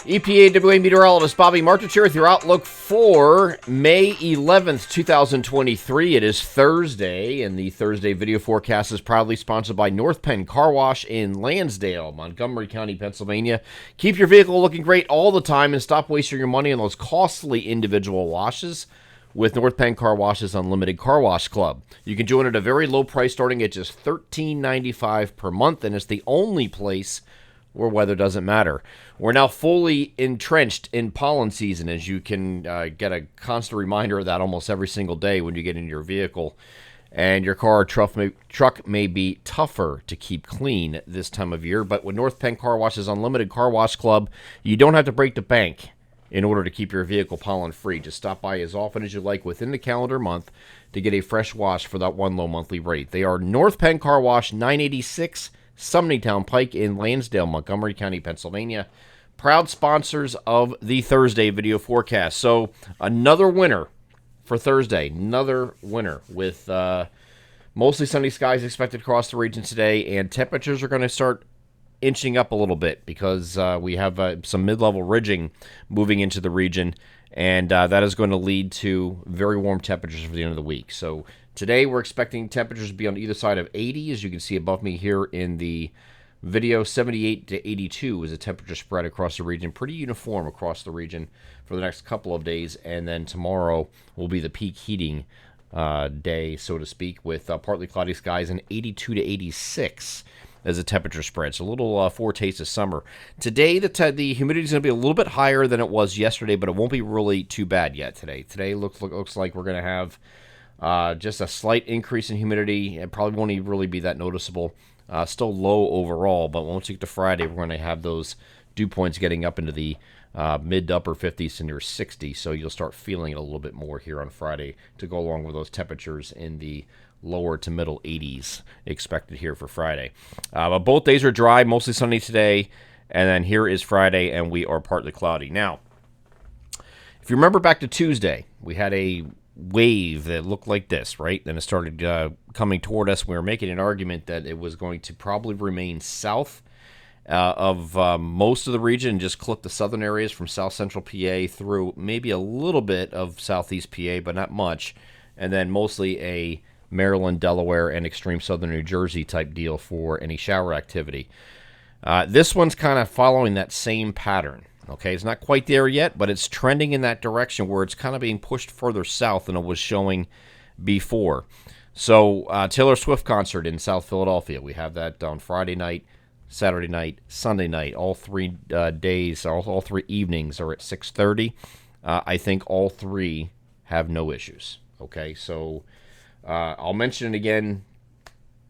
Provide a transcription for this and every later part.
EPAWA meteorologist Bobby Martich here with your outlook for May 11th, 2023. It is Thursday, and the Thursday video forecast is proudly sponsored by North Penn Car Wash in Lansdale, Montgomery County, Pennsylvania. Keep your vehicle looking great all the time and stop wasting your money on those costly individual washes with North Penn Car Wash's Unlimited Car Wash Club. You can join at a very low price starting at just $13.95 per month, and it's the only place where weather doesn't matter. We're now fully entrenched in pollen season, as you can get a constant reminder of that almost every single day when you get in your vehicle. And your car or truck may be tougher to keep clean this time of year, but with North Penn Car Wash's Unlimited Car Wash Club, you don't have to break the bank in order to keep your vehicle pollen-free. Just stop by as often as you like within the calendar month to get a fresh wash for that one low monthly rate. They are North Penn Car Wash, 986 Sumnertown Pike in Lansdale, Montgomery County, Pennsylvania. Proud sponsors of the Thursday video forecast. So another winner for Thursday. Another winner with mostly sunny skies expected across the region today, and temperatures are going to start inching up a little bit because we have some mid-level ridging moving into the region, and that is going to lead to very warm temperatures for the end of the week. So today we're expecting temperatures to be on either side of 80, as you can see above me here in the video. 78 to 82 is a temperature spread across the region, pretty uniform across the region for the next couple of days, and then tomorrow will be the peak heating day, so to speak, with partly cloudy skies and 82 to 86 as a temperature spread. So a little foretaste of summer. Today, the humidity is going to be a little bit higher than it was yesterday, but it won't be really too bad yet today. Today looks like we're going to have just a slight increase in humidity. It probably won't even really be that noticeable. Still low overall, but once you get to Friday, we're going to have those dew points getting up into the mid to upper 50s to near 60, so you'll start feeling it a little bit more here on Friday to go along with those temperatures in the lower to middle 80s expected here for Friday. But both days are dry, mostly sunny today, and then here is Friday, and we are partly cloudy. Now, if you remember back to Tuesday, we had a wave that looked like this, right? Then it started coming toward us. We were making an argument that it was going to probably remain south of most of the region and just clip the southern areas from south central PA through maybe a little bit of southeast PA, but not much, and then mostly a Maryland, Delaware, and extreme southern New Jersey type deal for any shower activity. This one's kind of following that same pattern. Okay, it's not quite there yet, but it's trending in that direction where it's kind of being pushed further south than it was showing before. So Taylor Swift concert in South Philadelphia. We have that on Friday night, Saturday night, Sunday night. All 3 days, all 3 evenings are at 6:30. I think all 3 have no issues. Okay, so I'll mention it again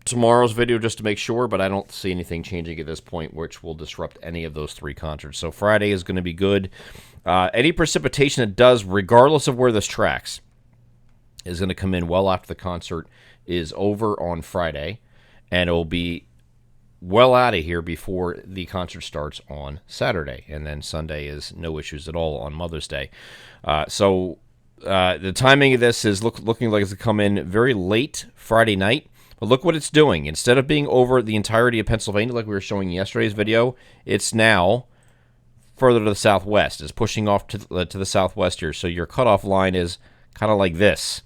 tomorrow's video just to make sure, but I don't see anything changing at this point which will disrupt any of those 3 concerts. So Friday is going to be good. Any precipitation that does, regardless of where this tracks, is going to come in well after the concert is over on Friday, and it will be well out of here before the concert starts on Saturday, and then Sunday is no issues at all on Mother's Day. The timing of this is looking like it's going to come in very late Friday night. But look what it's doing. Instead of being over the entirety of Pennsylvania like we were showing in yesterday's video, it's now further to the southwest. It's pushing off to the southwest here. So your cutoff line is kind of like this.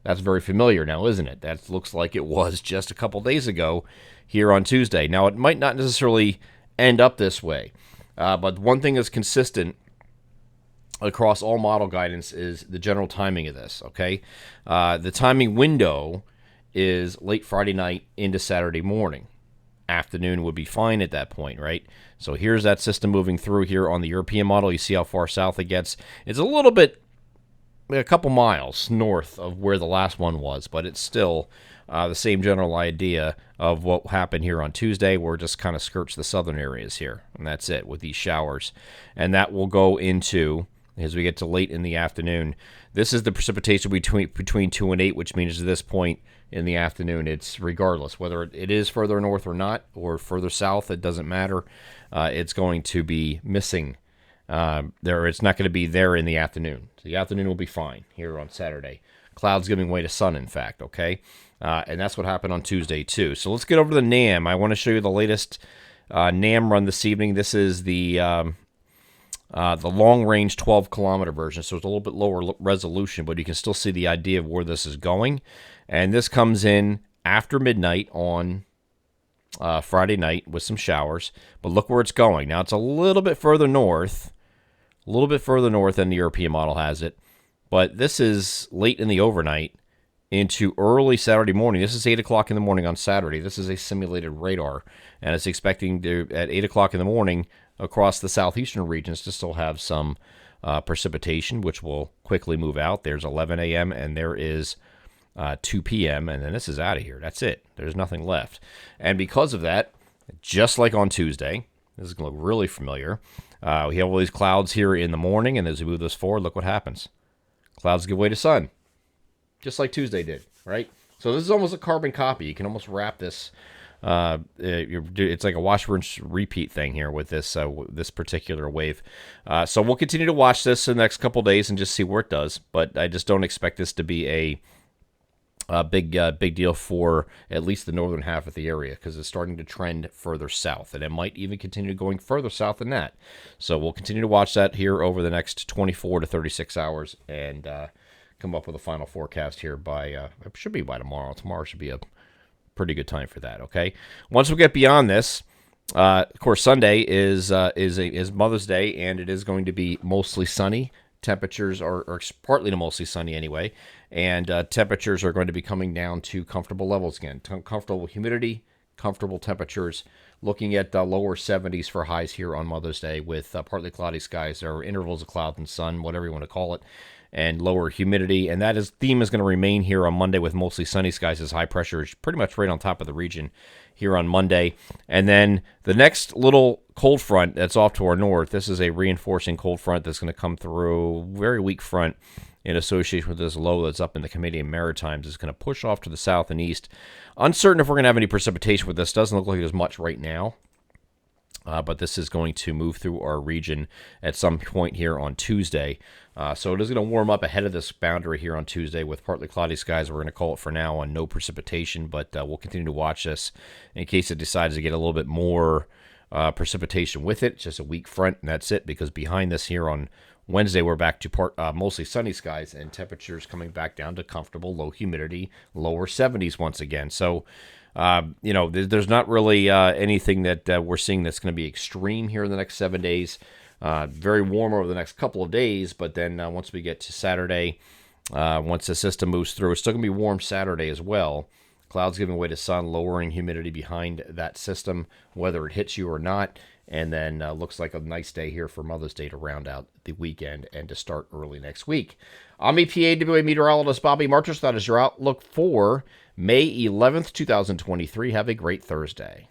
That's very familiar now, isn't it? That looks like it was just a couple days ago here on Tuesday. Now, it might not necessarily end up this way. But one thing that's consistent across all model guidance is the general timing of this, okay? The timing window is late Friday night into Saturday morning. Afternoon would be fine at that point, right? So here's that system moving through here on the European model. You see how far south it gets. It's a little bit, a couple miles north of where the last one was, but it's still the same general idea of what happened here on Tuesday, where it just kind of skirts the southern areas here. And that's it with these showers. And that will go into, as we get to late in the afternoon, this is the precipitation between 2 and 8, which means at this point in the afternoon, it's regardless whether it is further north or not, or further south, it doesn't matter. It's going to be missing there. It's not going to be there in the afternoon. So the afternoon will be fine here on Saturday. Clouds giving way to sun, in fact, okay? And that's what happened on Tuesday, too. So let's get over to the NAM. I want to show you the latest NAM run this evening. This is the the long-range 12-kilometer version, so it's a little bit lower resolution, but you can still see the idea of where this is going. And this comes in after midnight on Friday night with some showers. But look where it's going. Now, it's a little bit further north, than the European model has it. But this is late in the overnight into early Saturday morning. This is 8 o'clock in the morning on Saturday. This is a simulated radar, and it's expecting to, at 8 o'clock in the morning, across the southeastern regions to still have some precipitation, which will quickly move out. There's 11 a.m. and there is 2 p.m. and then this is out of here. That's it. There's nothing left. And because of that, just like on Tuesday, this is going to look really familiar. We have all these clouds here in the morning, and as we move this forward, look what happens. Clouds give way to sun, just like Tuesday did, right? So this is almost a carbon copy. You can almost wrap this. It's like a wash, rinse, repeat thing here with this this particular wave. So we'll continue to watch this in the next couple days and just see where it does. But I just don't expect this to be a big deal for at least the northern half of the area, because it's starting to trend further south, and it might even continue going further south than that. So we'll continue to watch that here over the next 24 to 36 hours and come up with a final forecast here by it should be by tomorrow. Tomorrow should be a pretty good time for that. Okay. Once we get beyond this, of course, Sunday is Mother's Day, and it is going to be mostly sunny. Temperatures are partly to mostly sunny anyway, and temperatures are going to be coming down to comfortable levels again. Comfortable humidity, comfortable temperatures. Looking at the lower 70s for highs here on Mother's Day with partly cloudy skies or intervals of cloud and sun, whatever you want to call it, and lower humidity. And that theme is going to remain here on Monday with mostly sunny skies as high pressure is pretty much right on top of the region here on Monday. And then the next little cold front that's off to our north, this is a reinforcing cold front that's going to come through, very weak front in association with this low that's up in the Canadian Maritimes. Is going to push off to the south and east. Uncertain if we're going to have any precipitation with this. Doesn't look like there's much right now. But this is going to move through our region at some point here on Tuesday. So it is going to warm up ahead of this boundary here on Tuesday with partly cloudy skies. We're going to call it for now on no precipitation, but we'll continue to watch this in case it decides to get a little bit more precipitation with it. It's just a weak front, and that's it, because behind this here on Wednesday, we're back to mostly sunny skies and temperatures coming back down to comfortable low humidity, lower 70s once again. So, there's not really anything that we're seeing that's going to be extreme here in the next 7 days. Very warm over the next couple of days, but then once we get to Saturday, once the system moves through, it's still going to be warm Saturday as well. Clouds giving way to sun, lowering humidity behind that system, whether it hits you or not. And then looks like a nice day here for Mother's Day to round out the weekend and to start early next week. I'm EPAWA meteorologist Bobby Martins. That is your outlook for May 11th, 2023. Have a great Thursday.